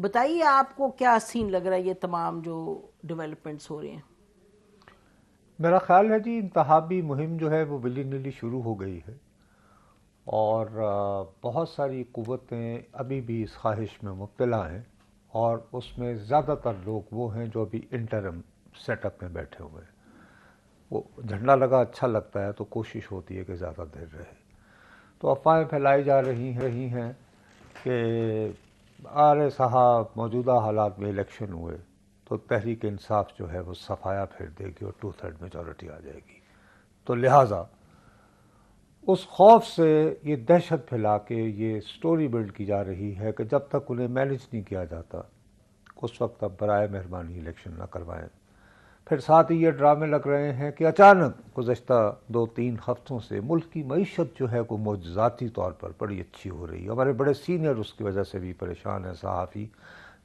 بتائیے آپ کو کیا سین لگ رہا ہے یہ تمام جو ڈیولپمنٹس ہو رہے ہیں؟ میرا خیال ہے جی انتخابی مہم جو ہے وہ ولی نلی شروع ہو گئی ہے، اور بہت ساری قوتیں ابھی بھی اس خواہش میں مبتلا ہیں، اور اس میں زیادہ تر لوگ وہ ہیں جو ابھی انٹرم سیٹ اپ میں بیٹھے ہوئے ہیں۔ وہ جھنڈا لگا اچھا لگتا ہے تو کوشش ہوتی ہے کہ زیادہ دیر رہے، تو افواہیں پھیلائی جا رہی ہیں کہ آرے صاحب موجودہ حالات میں الیکشن ہوئے تو تحریک انصاف جو ہے وہ صفایا پھیر دے گی اور 2/3 میجورٹی آ جائے گی، تو لہٰذا اس خوف سے یہ دہشت پھیلا کے یہ سٹوری بلڈ کی جا رہی ہے کہ جب تک انہیں مینج نہیں کیا جاتا اس وقت اب برائے مہربانی الیکشن نہ کروائیں۔ پھر ساتھ ہی یہ ڈرامے لگ رہے ہیں کہ اچانک گزشتہ 2-3 ہفتوں سے ملک کی معیشت جو ہے وہ معجزاتی طور پر بڑی اچھی ہو رہی ہے۔ ہمارے بڑے سینئر اس کی وجہ سے بھی پریشان ہیں، صحافی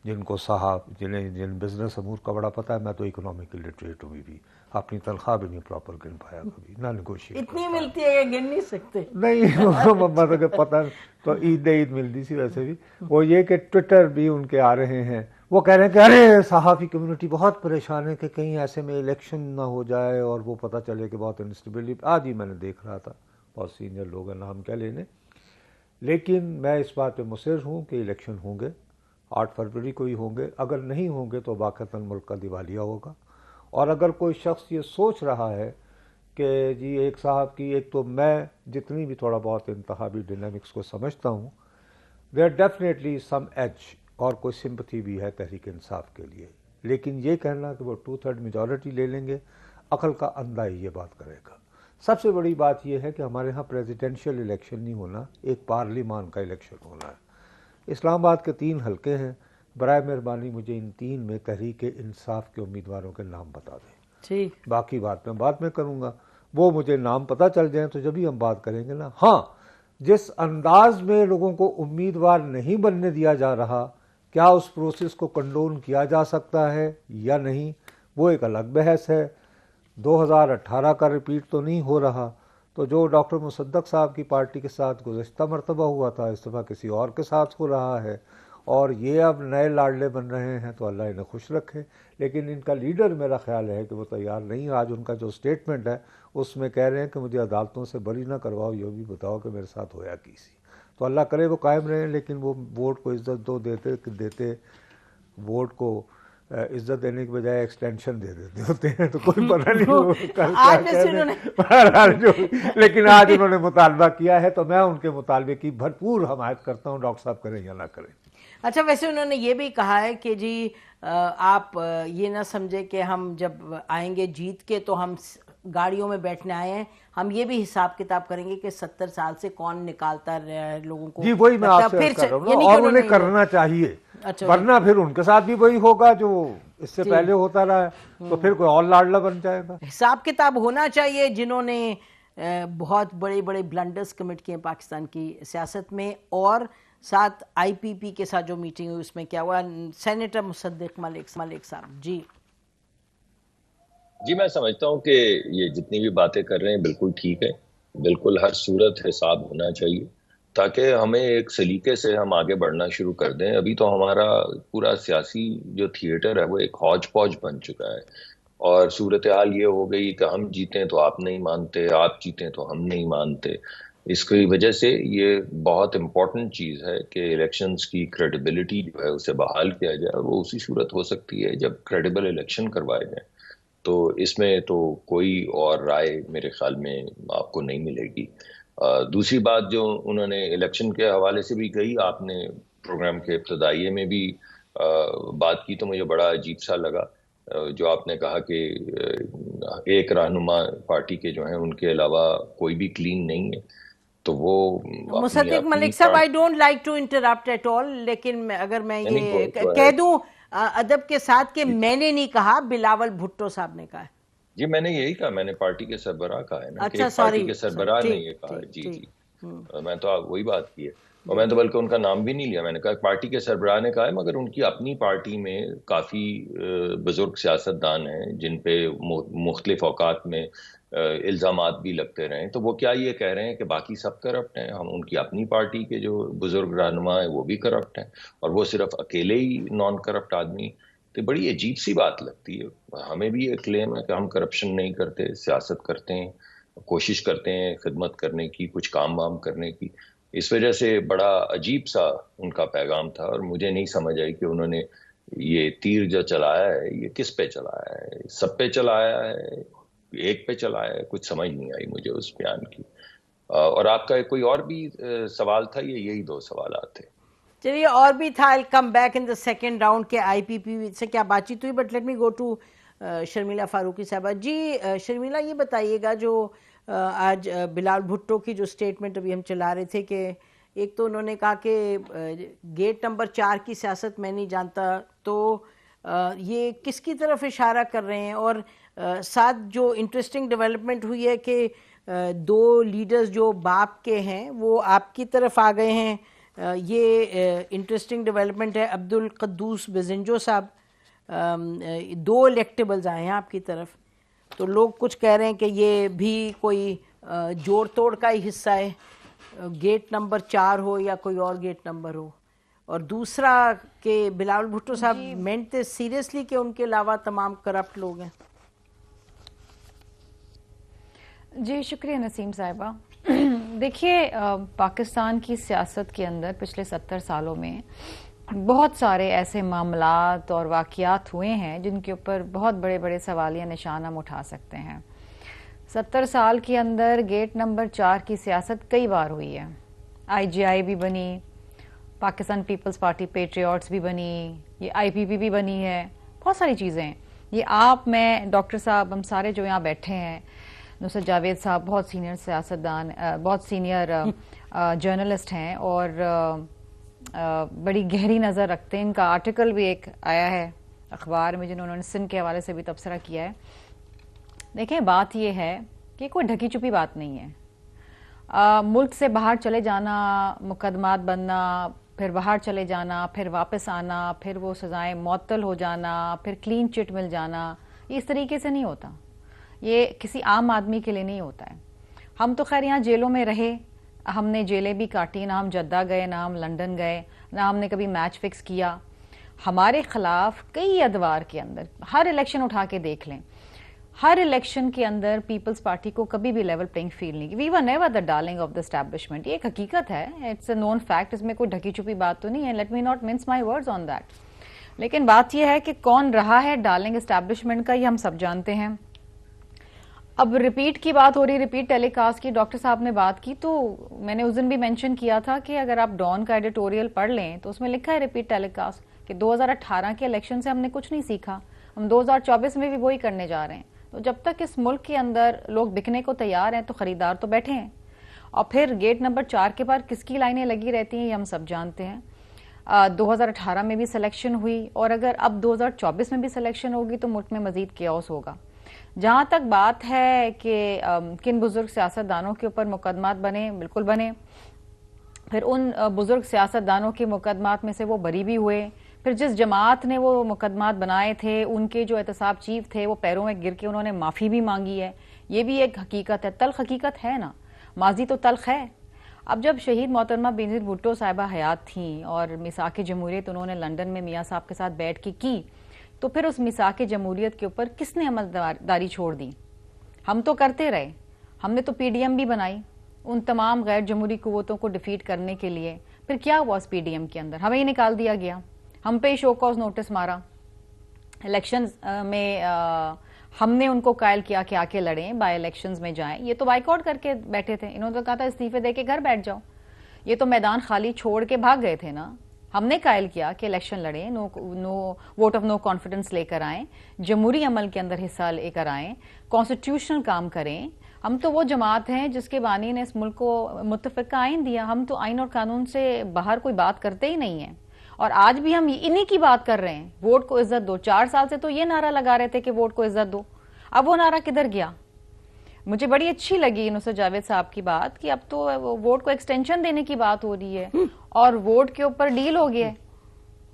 جن بزنس امور کا بڑا پتہ ہے۔ میں تو اکنامک لٹریٹ ہوں بھی، اپنی تنخواہ بھی نہیں پراپر گن پایا کبھی، نہ نیگوشیٹ اتنی ملتی ہے کہ گن نہیں سکتے؟ نہیں مطلب کہ پتہ تو عید ملتی سی ویسے بھی۔ وہ یہ کہ ٹویٹر بھی ان کے آ رہے ہیں، وہ کہہ رہے ہیں کہ ارے صحافی کمیونٹی بہت پریشان ہے کہ کہیں ایسے میں الیکشن نہ ہو جائے اور وہ پتہ چلے کہ بہت انسٹیبلٹی۔ آج ہی میں نے دیکھ رہا تھا، بہت سینئر لوگ ہیں، نام کیا لینے، لیکن میں اس بات پہ مصر ہوں کہ الیکشن ہوں گے، 8 فروری کو ہی ہوں گے۔ اگر نہیں ہوں گے تو واقعتاً ملک کا دیوالیہ ہوگا۔ اور اگر کوئی شخص یہ سوچ رہا ہے کہ جی ایک صاحب کی، ایک تو میں جتنی بھی تھوڑا بہت انتخابی ڈینامکس کو سمجھتا ہوں، دیر ڈیفینیٹلی سم ایج اور کوئی سمپتھی بھی ہے تحریک انصاف کے لیے، لیکن یہ کہنا کہ وہ 2/3 میجورٹی لے لیں گے، عقل کا اندھا ہی یہ بات کرے گا۔ سب سے بڑی بات یہ ہے کہ ہمارے ہاں پریزیڈنشیل الیکشن نہیں ہونا، ایک پارلیمان کا الیکشن ہونا ہے۔ اسلام آباد کے 3 حلقے ہیں، برائے مہربانی مجھے ان 3 میں تحریک انصاف کے امیدواروں کے نام بتا دیں۔ ٹھیک، باقی بات میں بعد میں کروں گا، وہ مجھے نام پتہ چل جائیں تو جب ہی ہم بات کریں گے نا۔ ہاں، جس انداز میں لوگوں کو امیدوار نہیں بننے دیا جا رہا، کیا اس پروسیس کو کنڈون کیا جا سکتا ہے یا نہیں، وہ ایک الگ بحث ہے۔ 2018 کا ریپیٹ تو نہیں ہو رہا، تو جو ڈاکٹر مصدق صاحب کی پارٹی کے ساتھ گزشتہ مرتبہ ہوا تھا اس دفعہ کسی اور کے ساتھ ہو رہا ہے، اور یہ اب نئے لاڈلے بن رہے ہیں، تو اللہ انہیں خوش رکھے۔ لیکن ان کا لیڈر میرا خیال ہے کہ وہ تیار نہیں۔ آج ان کا جو سٹیٹمنٹ ہے اس میں کہہ رہے ہیں کہ مجھے عدالتوں سے بری نہ کرواؤ، یہ بھی بتاؤ کہ میرے ساتھ ہویا کی سی۔ تو اللہ کرے وہ قائم رہیں، لیکن وہ ووٹ کو عزت دیتے ووٹ کو عزت دینے کے بجائے ایکسٹینشن دے دیتے ہوتے ہیں، تو کوئی پتہ نہیں وہ کل کیا کہہ دیں۔ لیکن آج انہوں نے مطالبہ کیا ہے تو میں ان کے مطالبے کی بھرپور حمایت کرتا ہوں، ڈاکٹر صاحب کریں یا نہ کریں۔ اچھا، ویسے انہوں نے یہ بھی کہا ہے کہ جی آپ یہ نہ سمجھے کہ ہم جب آئیں گے جیت کے تو ہم گاڑیوں میں بیٹھنے آئے ہیں، ہم یہ بھی حساب کتاب کریں گے کہ 70 سال سے کون نکالتا رہا ہے لوگوں کو۔ جی وہی میں آپ سے کر رہا ہوں نا، اور انہیں کرنا چاہیے، ورنہ پھر ان کے ساتھ بھی وہی ہوگا جو اس سے پہلے ہوتا رہا ہے، تو پھر کوئی اور لاڈلا بن جائے گا۔ حساب کتاب ہونا چاہیے۔ جنہوں نے بہت بڑے بڑے بلنڈرز کمٹ کیے پاکستان کی سیاست میں، اور ساتھ آئی پی پی کے ساتھ جو میٹنگ ہوئی اس میں کیا ہوا، سینیٹر مصدق ملک صاحب جی۔ جی میں سمجھتا ہوں کہ یہ جتنی بھی باتیں کر رہے ہیں بالکل ٹھیک ہے، بالکل ہر صورت حساب ہونا چاہیے تاکہ ہمیں ایک سلیقے سے ہم آگے بڑھنا شروع کر دیں۔ ابھی تو ہمارا پورا سیاسی جو تھیٹر ہے وہ ایک ہودج پوج بن چکا ہے، اور صورتحال یہ ہو گئی کہ ہم جیتیں تو آپ نہیں مانتے، آپ جیتیں تو ہم نہیں مانتے۔ اس کی وجہ سے یہ بہت امپورٹنٹ چیز ہے کہ الیکشنز کی کریڈیبلٹی جو ہے اسے بحال کیا جائے، اور وہ اسی صورت ہو سکتی ہے جب کریڈیبل الیکشن کروائے جائیں۔ تو اس میں تو کوئی اور رائے میرے خیال میں آپ کو نہیں ملے گی۔ دوسری بات جو انہوں نے الیکشن کے حوالے سے بھی کہی، آپ نے پروگرام کے ابتدائیے میں بھی بات کی تو مجھے بڑا عجیب سا لگا، جو آپ نے کہا کہ ایک رہنما پارٹی کے جو ہیں ان کے علاوہ کوئی بھی کلین نہیں ہے، تو وہ مصدق ملک صاحب I don't like to interrupt at all, لیکن اگر میں یہ کہہ دوں ادب کے ساتھ کہ میں نے نہیں کہا، بلاول بھٹو صاحب نے کہا ہے۔ جی میں نے یہی کہا، میں نے پارٹی کے سربراہ کہا ہے نا، کہ اچھا ایک پارٹی کے سربراہ نے یہ کہا ہے۔ جی میں تو وہی بات کی ہے، اور میں تو بلکہ ان کا نام بھی نہیں لیا، میں نے کہا پارٹی کے سربراہ نے کہا ہے، مگر ان کی اپنی پارٹی میں کافی بزرگ سیاستدان ہیں جن پہ مختلف اوقات میں الزامات بھی لگتے رہے. تو وہ کیا یہ کہہ رہے ہیں کہ باقی سب کرپٹ ہیں؟ ہم ان کی اپنی پارٹی کے جو بزرگ رہنما ہیں وہ بھی کرپٹ ہیں اور وہ صرف اکیلے ہی نان کرپٹ آدمی؟ تو بڑی عجیب سی بات لگتی ہے. ہمیں بھی یہ کلیم ہے کہ ہم کرپشن نہیں کرتے، سیاست کرتے ہیں، کوشش کرتے ہیں خدمت کرنے کی، کچھ کام وام کرنے کی. اس وجہ سے بڑا عجیب سا ان کا پیغام تھا اور مجھے نہیں سمجھ آئی کہ انہوں نے یہ تیر جو چلایا ہے یہ کس پہ چلایا ہے، سب پہ چلایا ہے، ایک پہ چلایا ہے؟ کچھ سمجھ نہیں آئی مجھے اس بیان کی. اور آپ کا کوئی اور بھی سوال تھا یا یہی دو سوالات تھے؟ چلیے اور بھی تھا. I'll come back in the second round کہ آئی پی پی سے کیا بات چیت ہوئی, but let me go to Sharmila Farooqui صاحبہ. جی شرمیلا یہ بتائیے گا جو آج بلال بھٹو کی جو اسٹیٹمنٹ ابھی ہم چلا رہے تھے کہ ایک تو انہوں نے کہا کہ گیٹ نمبر 4 کی سیاست میں نہیں جانتا, تو یہ کس کی طرف اشارہ کر رہے ہیں؟ اور ساتھ جو انٹرسٹنگ ڈیولپمنٹ ہوئی ہے کہ 2 لیڈرز جو باپ کے ہیں وہ آپ کی طرف آ گئے ہیں, یہ انٹرسٹنگ ڈیولپمنٹ ہے. عبد القدوس بزنجو صاحب 2 الیکٹیبلز آئے ہیں آپ کی طرف, تو لوگ کچھ کہہ رہے ہیں کہ یہ بھی کوئی جوڑ توڑ کا ہی حصہ ہے, گیٹ نمبر 4 ہو یا کوئی اور گیٹ نمبر ہو. اور دوسرا کہ بلاول بھٹو صاحب مینٹ سیریسلی کہ ان کے علاوہ تمام کرپٹ لوگ ہیں. جی شکریہ نسیم صاحبہ. دیکھیے پاکستان کی سیاست کے اندر پچھلے 70 سالوں میں بہت سارے ایسے معاملات اور واقعات ہوئے ہیں جن کے اوپر بہت بڑے بڑے سوالیہ نشان ہم اٹھا سکتے ہیں. 70 سال کے اندر گیٹ نمبر 4 کی سیاست کئی بار ہوئی ہے. آئی جی آئی بھی بنی, پاکستان پیپلز پارٹی پیٹریوٹس بھی بنی, یہ آئی پی پی بھی بنی ہے, بہت ساری چیزیں. یہ آپ, میں, ڈاکٹر صاحب, ہم سارے جو یہاں بیٹھے ہیں, نصرت جاوید صاحب بہت سینئر سیاستدان, بہت سینئر جرنلسٹ ہیں اور بڑی گہری نظر رکھتے ہیں. ان کا آرٹیکل بھی ایک آیا ہے اخبار میں جنہوں نے سندھ کے حوالے سے بھی تبصرہ کیا ہے. دیکھیں بات یہ ہے کہ کوئی ڈھکی چھپی بات نہیں ہے. ملک سے باہر چلے جانا, مقدمات بننا, پھر باہر چلے جانا, پھر واپس آنا, پھر وہ سزائیں معطل ہو جانا, پھر کلین چٹ مل جانا, یہ اس طریقے سے نہیں ہوتا. یہ کسی عام آدمی کے لیے نہیں ہوتا ہے. ہم تو خیر یہاں جیلوں میں رہے, ہم نے جیلیں بھی کاٹی, نہ ہم جدہ گئے, نہ ہم لنڈن گئے, نہ ہم نے کبھی میچ فکس کیا. ہمارے خلاف کئی ادوار کے اندر, ہر الیکشن اٹھا کے دیکھ لیں, ہر الیکشن کے اندر پیپلز پارٹی کو کبھی بھی لیول پلینگ فیلڈ نہیں کی. We were never the darling of the establishment. یہ ایک حقیقت ہے, اٹس اے نون فیکٹ, اس میں کوئی ڈھکی چھپی بات تو نہیں ہے. Let me not means my words on that. لیکن بات یہ ہے کہ کون رہا ہے ڈارلنگ اسٹیبلشمنٹ کا, یہ ہم سب جانتے ہیں. اب ریپیٹ کی بات ہو رہی, ریپیٹ ٹیلی کاسٹ کی ڈاکٹر صاحب نے بات کی, تو میں نے اس دن بھی مینشن کیا تھا کہ اگر آپ ڈان کا ایڈیٹوریل پڑھ لیں تو اس میں لکھا ہے ریپیٹ ٹیلی کاسٹ کہ 2018 کے الیکشن سے ہم نے کچھ نہیں سیکھا, ہم 2024 میں بھی وہی کرنے جا رہے ہیں. تو جب تک اس ملک کے اندر لوگ بکنے کو تیار ہیں تو خریدار تو بیٹھے ہیں. اور پھر گیٹ نمبر 4 کے بعد کس کی لائنیں لگی رہتی ہیں یہ ہم سب جانتے ہیں. 2018 میں بھی سلیکشن ہوئی, اور اگر اب 2024 میں بھی سلیکشن ہوگی تو ملک میں مزید کیوس ہوگا. جہاں تک بات ہے کہ کن بزرگ سیاستدانوں کے اوپر مقدمات بنے, بالکل بنے. پھر ان بزرگ سیاستدانوں کے مقدمات میں سے وہ بری بھی ہوئے. پھر جس جماعت نے وہ مقدمات بنائے تھے ان کے جو احتساب چیف تھے وہ پیروں میں گر کے انہوں نے معافی بھی مانگی ہے. یہ بھی ایک حقیقت ہے, تلخ حقیقت ہے نا, ماضی تو تلخ ہے. اب جب شہید محترمہ بینظیر بھٹو صاحبہ حیات تھیں اور میثاق جمہوریت انہوں نے لنڈن میں میاں صاحب کے ساتھ بیٹھ کے کی, تو پھر اس میثاق جمہوریت کے اوپر کس نے عمل داری چھوڑ دی؟ ہم تو کرتے رہے. ہم نے تو پی ڈی ایم بھی بنائی ان تمام غیر جمہوری قوتوں کو ڈیفیٹ کرنے کے لیے. پھر کیا ہوا اس پی ڈی ایم کے اندر؟ ہمیں ہی نکال دیا گیا, ہم پہ شو کاز نوٹس مارا. الیکشنز میں ہم نے ان کو قائل کیا کہ آ کے لڑیں, بائی الیکشنز میں جائیں. یہ تو بائیکاٹ کر کے بیٹھے تھے, انہوں نے کہا تھا استعفے دے کے گھر بیٹھ جاؤ. یہ تو میدان خالی چھوڑ کے بھاگ گئے تھے نا. ہم نے قائل کیا کہ الیکشن لڑیں, ووٹ آف نو کانفیڈنس لے کر آئیں, جمہوری عمل کے اندر حصہ لے کر آئیں, کانسٹیٹیوشنل کام کریں. ہم تو وہ جماعت ہیں جس کے بانی نے اس ملک کو متفقہ آئین دیا. ہم تو آئین اور قانون سے باہر کوئی بات کرتے ہی نہیں ہیں, اور آج بھی ہم انہی کی بات کر رہے ہیں. ووٹ کو عزت دو. 4 سال سے تو یہ نعرہ لگا رہے تھے کہ ووٹ کو عزت دو. اب وہ نعرہ کدھر گیا؟ مجھے بڑی اچھی لگی نصرت جاوید صاحب کی بات کہ اب تو ووٹ کو ایکسٹینشن دینے کی بات ہو رہی ہے اور ووٹ کے اوپر ڈیل ہو گیا ہے.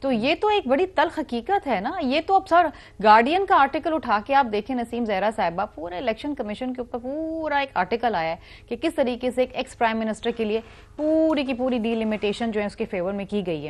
تو یہ تو ایک بڑی تلخ حقیقت ہے نا. یہ تو اب سر گارڈین کا آرٹیکل اٹھا کے آپ دیکھیں نسیم زہرا صاحبہ, پورے الیکشن کمیشن کے اوپر پورا ایک آرٹیکل آیا ہے کہ کس طریقے سے ایک ایکس پرائم منسٹر کے لیے پوری کی پوری ڈی لمیٹیشن جو ہے اس کے فیور میں کی گئی ہے.